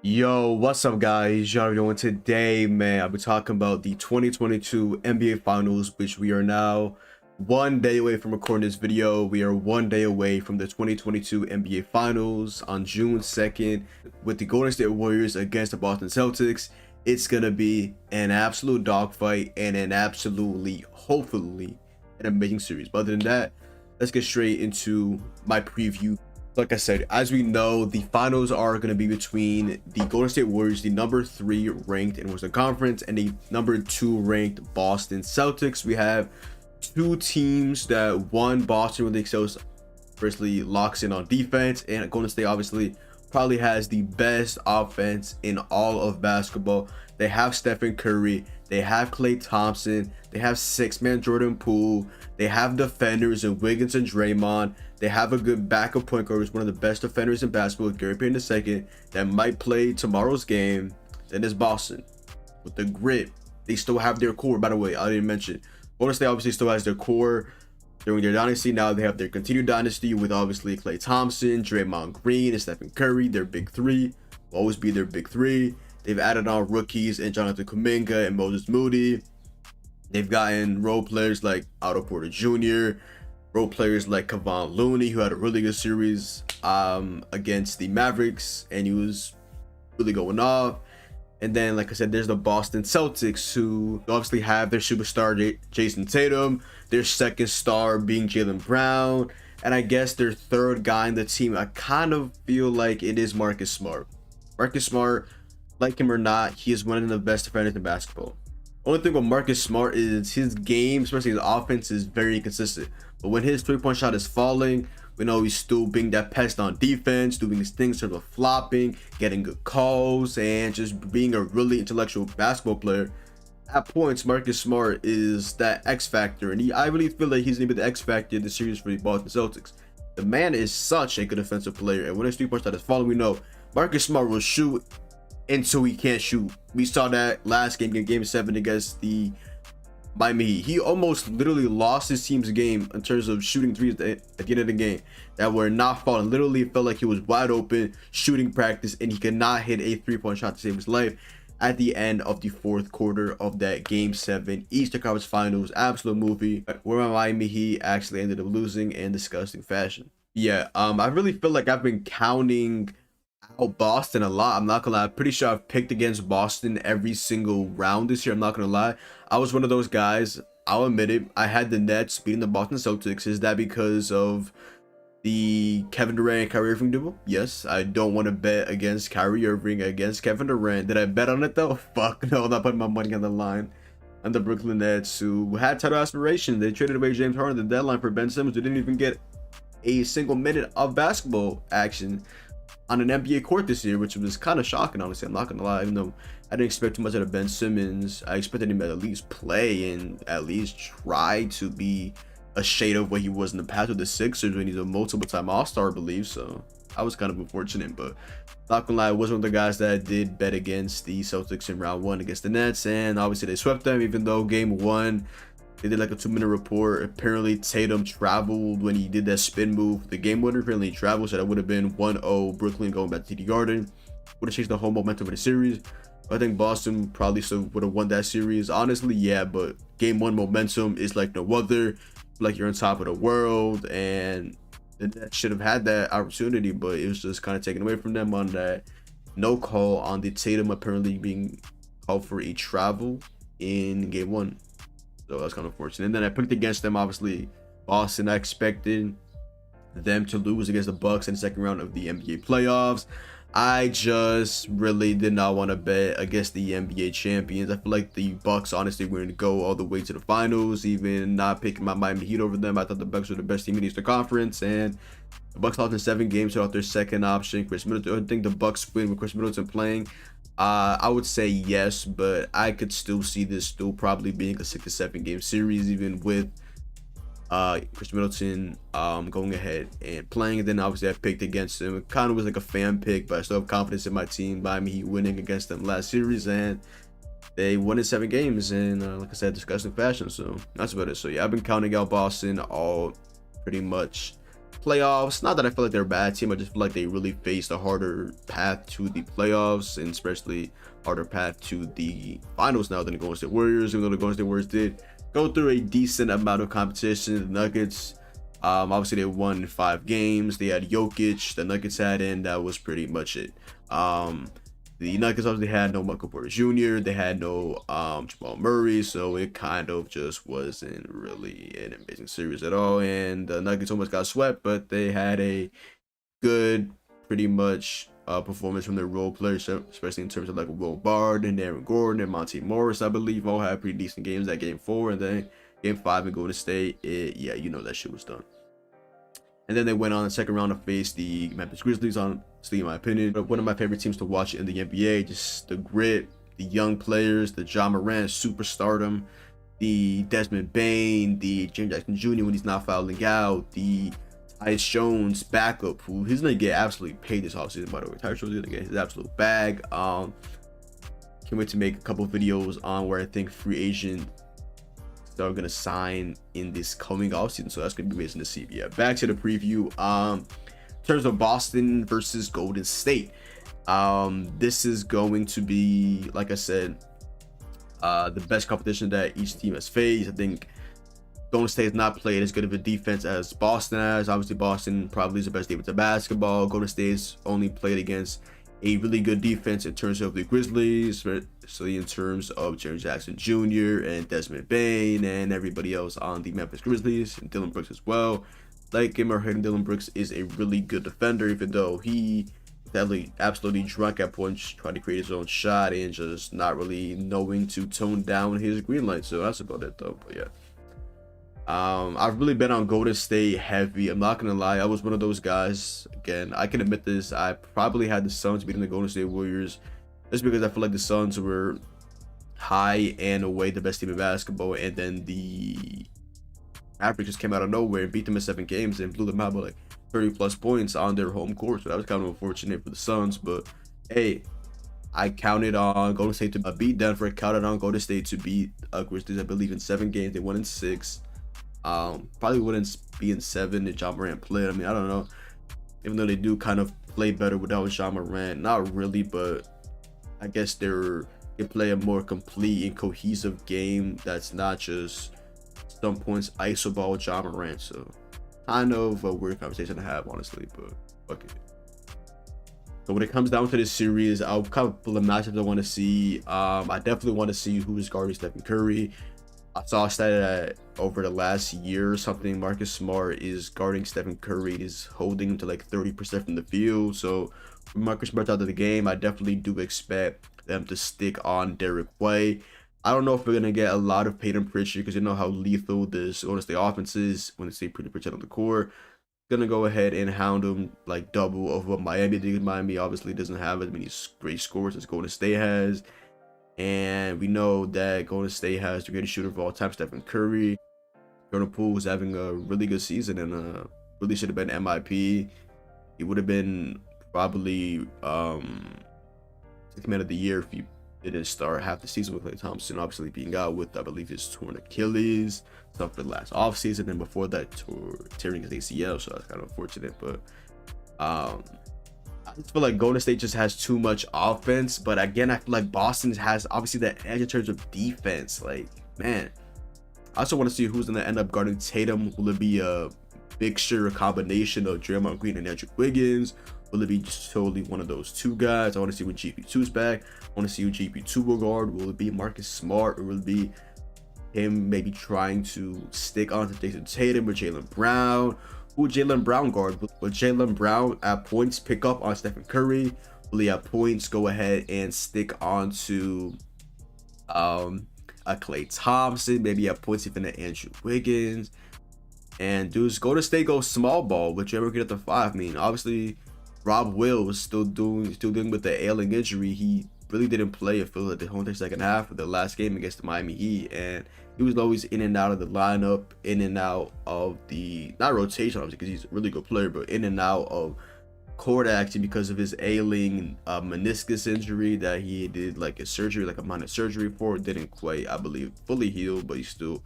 Yo, what's up, guys? Y'all doing today, man? I'll be talking about the 2022 NBA Finals, which we are now 1 day away from recording this video. We are 1 day away from the 2022 NBA Finals on June 2nd with the Golden State Warriors against the Boston Celtics. It's gonna be an absolute dogfight and an absolutely, hopefully, an amazing series. But other than that, let's get straight into my preview. Like I said, as we know, the finals are going to be between the Golden State Warriors, the #3 ranked in Western Conference, and the #2 ranked Boston Celtics. We have two teams that one Boston really excels, firstly locks in on defense, and Golden State obviously probably has the best offense in all of basketball. They have Stephen Curry, they have Klay Thompson, they have six-man Jordan Poole, they have defenders in Wiggins and Draymond. They have a good backup point guard who's one of the best defenders in basketball, Gary Payton II, that might play tomorrow's game. Then there's Boston with the grit. They still have their core, by the way. I didn't mention. Golden State obviously still has their core during their dynasty. Now they have their continued dynasty with obviously Klay Thompson, Draymond Green, and Stephen Curry. Their big three will always be their big three. They've added on rookies and Jonathan Kuminga and Moses Moody. They've gotten role players like Otto Porter Jr., role players like Kevon Looney, who had a really good series against the Mavericks, and he was really going off. And then, like I said, there's the Boston Celtics, who obviously have their superstar Jason Tatum, their second star being Jaylen Brown, and I guess their third guy in the team, I kind of feel like it is Marcus Smart. Marcus Smart, like him or not, he is one of the best defenders in basketball. Only thing with Marcus Smart is his game, especially his offense, is very consistent. But when his three-point shot is falling, we know he's still being that pest on defense, doing his things in terms of flopping, getting good calls, and just being a really intellectual basketball player. At points, Marcus Smart is that X factor, and I really feel like he's gonna be the X factor in the series for the Boston Celtics. The man is such a good defensive player, and when his three-point shot is falling, we know Marcus Smart will shoot until he can't shoot. We saw that last game, game 7 against the Miami Heat. He almost literally lost his team's game in terms of shooting threes at the end of the game that were not falling. Literally felt like he was wide open shooting practice, and he could not hit a three-point shot to save his life at the end of the fourth quarter of that game 7 Eastern Conference Finals. Absolute movie where my Miami Heat actually ended up losing in disgusting fashion. Yeah, I really feel like I've been counting out Boston a lot. I'm not gonna lie. I'm pretty sure I've picked against Boston every single round this year. I'm not gonna lie. I was one of those guys. I'll admit it. I had the Nets beating the Boston Celtics. Is that because of the Kevin Durant and Kyrie Irving duel? Yes. I don't want to bet against Kyrie Irving against Kevin Durant. Did I bet on it though? Fuck no. I'm not putting my money on the line. And the Brooklyn Nets, who had title aspirations, they traded away James Harden at the deadline for Ben Simmons, who didn't even get a single minute of basketball action on an NBA court this year, which was kind of shocking, honestly. I'm not gonna lie. Even though I didn't expect too much out of Ben Simmons, I expected him to at least play and at least try to be a shade of what he was in the past with the Sixers when he's a multiple-time All-Star, I believe. So I was kind of unfortunate, but not gonna lie, I was one of the guys that did bet against the Celtics in round 1 against the Nets, and obviously they swept them. Even though game 1, they did like a 2-minute report. Apparently Tatum traveled when he did that spin move, the game winner. Apparently he traveled, so that would have been 1-0 Brooklyn going back to TD Garden. Would have changed the whole momentum of the series. I think Boston probably still would have won that series. Honestly, yeah, but game 1 momentum is like no other. Like you're on top of the world, and that should have had that opportunity, but it was just kind of taken away from them on that no call on the Tatum apparently being called for a travel in game 1. So that's kind of unfortunate. And then I picked against them, obviously. Boston, I expected them to lose against the Bucks in the second round of the NBA playoffs. I just really did not want to bet against the NBA champions. I feel like the Bucks honestly were going to go all the way to the finals, even not picking my Miami Heat over them. I thought the Bucks were the best team in the Eastern Conference, and the Bucks lost in 7 games without their second option, Chris Middleton. I think the Bucks win with Chris Middleton playing. I would say yes, but I could still see this still probably being a 6 to 7 game series, even with Chris Middleton going ahead and playing. And then obviously I picked against him. It kind of was like a fan pick, but I still have confidence in my team by me winning against them last series, and they won in 7 games in like I said, disgusting fashion. So that's about it. So yeah, I've been counting out Boston all pretty much playoffs. Not that I feel like they're a bad team, I just feel like they really faced a harder path to the playoffs, and especially harder path to the finals now than the Golden State Warriors. Even though the Golden State Warriors did go through a decent amount of competition, the Nuggets, obviously they won 5 games. They had Jokic, the Nuggets had, and that was pretty much it. The Nuggets obviously had no Michael Porter Jr., they had no Jamal Murray, so it kind of just wasn't really an amazing series at all. And the Nuggets almost got swept, but they had a good, pretty much performance from their role players, especially in terms of like Will Bard and Aaron Gordon and Monte Morris, I believe, all had pretty decent games that game 4, and then game 5 in Golden State, yeah, you know that shit was done. And then they went on the second round to face the Memphis Grizzlies, honestly, in my opinion, but one of my favorite teams to watch in the NBA. Just the grit, the young players, the Ja Morant superstardom, the Desmond Bane, the James Jackson Jr. when he's not fouling out, the Tyus Jones backup, who he's gonna get absolutely paid this offseason, by the way. Tyus Jones is gonna get his absolute bag. Can't wait to make a couple videos on where I think free agent are gonna sign in this coming offseason, so that's gonna be amazing to see. But yeah, back to the preview. In terms of Boston versus Golden State, this is going to be, like I said, the best competition that each team has faced. I think Golden State has not played as good of a defense as Boston has. Obviously, Boston probably is the best defense in basketball. Golden State's only played against a really good defense in terms of the Grizzlies, especially in terms of James Jackson Jr. and Desmond Bane and everybody else on the Memphis Grizzlies, and Dillon Brooks as well. Like him or hate him, Dillon Brooks is a really good defender, even though he absolutely drunk at points, trying to create his own shot and just not really knowing to tone down his green light. So that's about it though. But yeah, I've really been on Golden State heavy. I'm not gonna lie, I was one of those guys. Again, I can admit this, I probably had the Suns beating the Golden State Warriors just because I feel like the Suns were high and away the best team in basketball, and then the Mavericks just came out of nowhere and beat them in 7 games and blew them out by like 30+ points on their home court. So that was kind of unfortunate for the Suns, but hey, I counted on Golden State to beat Denver, counted on Golden State to beat Grizzlies, I believe, in 7 games. They won in 6. Probably wouldn't be in 7 if Ja Morant played. I mean, I don't know. Even though they do kind of play better without Ja Morant, not really, but I guess they play a more complete and cohesive game that's not just some points iso ball with Ja Morant. So kind of a weird conversation to have, honestly, but fuck it. So when it comes down to this series, I'll kind of pull the matchups I want to see. I definitely want to see who's guarding Stephen Curry. I saw a stat that over the last year or something, Marcus Smart is guarding Stephen Curry, is holding him to like 30% from the field. So when Marcus Smart's out of the game, I definitely do expect them to stick on Derek White. I don't know if we're going to get a lot of Peyton Pritchard, because you know how lethal this Golden State offense is when they say Peyton Pritchard on the court. Gonna go ahead and hound him like double of what Miami did. Miami obviously doesn't have as many great scores as Golden State has. And we know that Golden State has the greatest shooter of all time, Stephen Curry. Jordan Poole is having a really good season and really should have been MIP. He would have been probably 6th man of the year if he didn't start half the season with Klay Thompson obviously being out with, I believe, his torn Achilles, stuff for the last offseason, and before that tearing his ACL, so that's kind of unfortunate. But I just feel like Golden State just has too much offense, but again, I feel like Boston has obviously that edge in terms of defense. Like, man, I also want to see who's going to end up guarding Tatum. Will it be a mixture, a combination of Draymond Green and Andrew Wiggins? Will it be just totally one of those two guys? I want to see when GP2's back. I want to see who GP2 will guard. Will it be Marcus Smart, or will it be him maybe trying to stick on to Jason Tatum or Jaylen Brown? Who would Jaylen Brown guard? Will Jaylen Brown at points pick up on Stephen Curry? Will he at points go ahead and stick on to a Klay Thompson? Maybe at points even at Andrew Wiggins? And does Golden State go small ball, whichever get at the 5? I mean, obviously Rob Will was still dealing with the ailing injury. He really didn't play a full the whole second half of the last game against the Miami Heat, and he was always in and out of the lineup, in and out of the, not rotation obviously because he's a really good player, but in and out of court action because of his ailing meniscus injury that he did like a surgery, like a minor surgery for. It didn't quite, I believe, fully heal, but he's still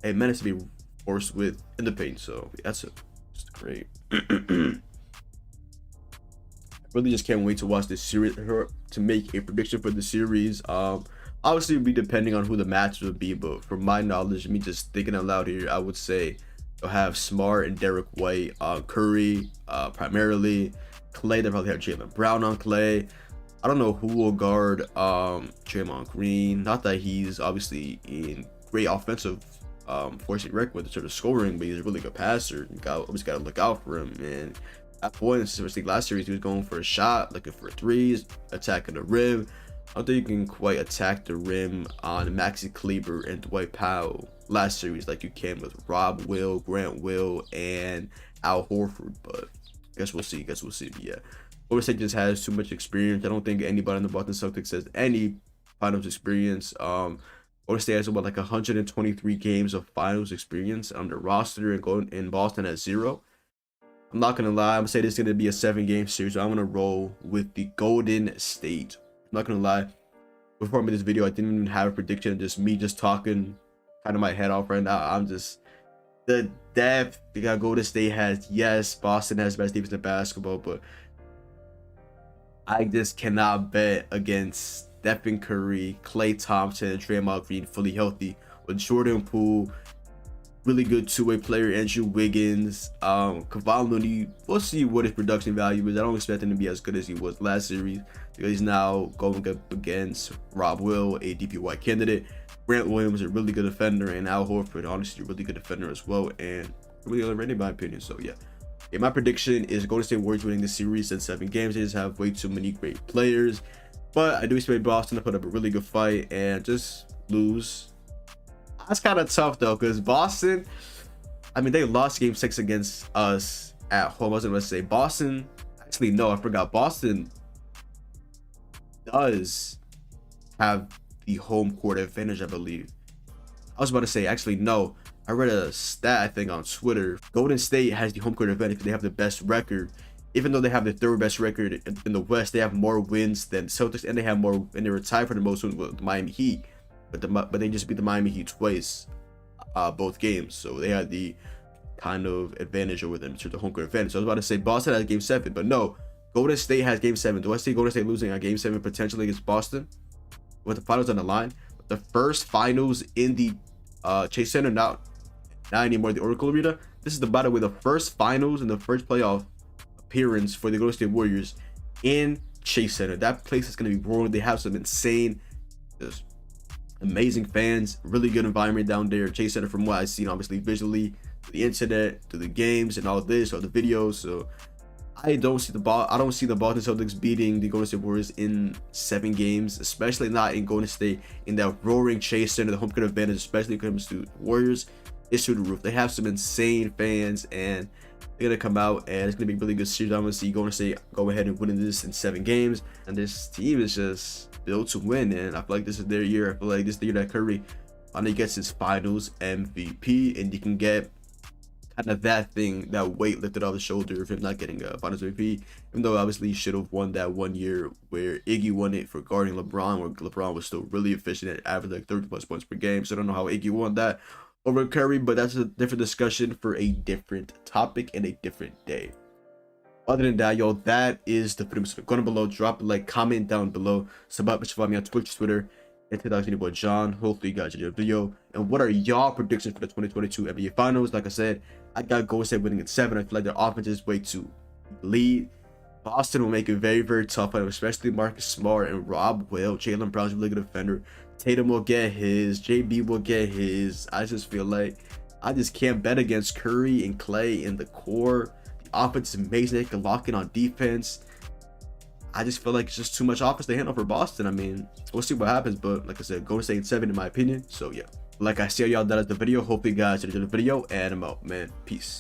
a menace to be forced with in the paint. So that's it. Just great. Really just can't wait to watch this series, to make a prediction for the series. Obviously it'll be depending on who the match would be, but from my knowledge, me just thinking out loud here, I would say they'll have Smart and Derek White on Curry, primarily. Clay, they probably have Jaylen Brown on Clay. I don't know who will guard Draymond Green. Not that he's obviously in great offensive forcing record with sort of scoring, but he's a really good passer. You always got to look out for him. And at points, especially last series, he was going for a shot, looking for threes, attacking the rim. I don't think you can quite attack the rim on Maxi Kleber and Dwight Powell last series like you can with Rob Will, Grant Will, and Al Horford. But I guess we'll see. But yeah, Golden State just has too much experience. I don't think anybody in the Boston Celtics has any finals experience. Golden State has about like 123 games of finals experience on their roster, and in Boston has 0. I'm not gonna lie, I'm gonna say this is gonna be a 7-game series. So I'm gonna roll with the Golden State. I'm not gonna lie. Before I made this video, I didn't even have a prediction. Just me just talking kind of my head off right now. I'm just the depth that Golden State has. Yes, Boston has the best defense in basketball, but I just cannot bet against Stephen Curry, Klay Thompson, and Draymond Green fully healthy with Jordan Poole. Really good two-way player, Andrew Wiggins, Kevon Looney. We'll see what his production value is. I don't expect him to be as good as he was last series because he's now going up against Rob Will, a DPY candidate. Grant Williams, a really good defender, and Al Horford, honestly, a really good defender as well, and really underrated in my opinion. So yeah, my prediction is Golden State Warriors winning the series in 7 games. They just have way too many great players, but I do expect Boston to put up a really good fight and just lose. That's kind of tough though, because Boston, I mean, they lost game 6 against us at home. I was going to say Boston. Actually, no, I forgot. Boston does have the home court advantage, I believe. I was about to say, actually, no. I read a stat, I think, on Twitter. Golden State has the home court advantage because they have the best record. Even though they have the 3rd best record in the West, they have more wins than Celtics, and they have more, and they were tied for the most wins with the Miami Heat. But they just beat the Miami Heat twice, both games. So they had the kind of advantage over them to the home court advantage. So I was about to say Boston has game 7, but no, Golden State has game 7. Do I see Golden State losing on game 7 potentially against Boston with the finals on the line? The first finals in the Chase Center, not anymore the Oracle Arena. This is by the way, the first finals and the first playoff appearance for the Golden State Warriors in Chase Center. That place is going to be roaring. They have some insane, just amazing fans, really good environment down there. Chase Center, from what I've seen, obviously visually, to the internet, to the games and all this, or the videos. So I don't see the Boston Celtics beating the Golden State Warriors in 7 games, especially not in Golden State in that roaring Chase Center. The home court advantage, especially when it comes to Warriors, is through the roof. They have some insane fans, and they're gonna come out, and it's gonna be a really good series. I'm gonna see Golden State go ahead and win this in 7 games, and this team is just built to win, and I feel like this is their year. I feel like this is the year that Curry finally gets his finals MVP, and you can get kind of that thing, that weight lifted off the shoulder of him not getting a finals MVP, even though obviously he should have won that one year where Iggy won it for guarding LeBron, where LeBron was still really efficient at average like 30+ points per game. So I don't know how Iggy won that over Curry, but that's a different discussion for a different topic and a different day. Other than that, yo, that is the video. So go down below, drop a like, comment down below, follow me on Twitch, Twitter, and TikTok. Your boy John. Hopefully you guys enjoyed the video. And what are y'all predictions for the 2022 NBA Finals? Like I said, I got Golden State winning at 7. I feel like their offense is way too lead. Boston will make it very, very tough on them, especially Marcus Smart and Rob Will. Jaylen Brown's a really good defender. Tatum will get his. JB will get his. I just feel like I just can't bet against Curry and Clay in the core. Offense is amazing. They can lock in on defense. I just feel like it's just too much offense to handle for Boston. I mean, we'll see what happens, but like I said, Golden State 7 in my opinion. So yeah, like I see y'all, that is the video. Hopefully you guys enjoyed the video, and I'm out, man. Peace.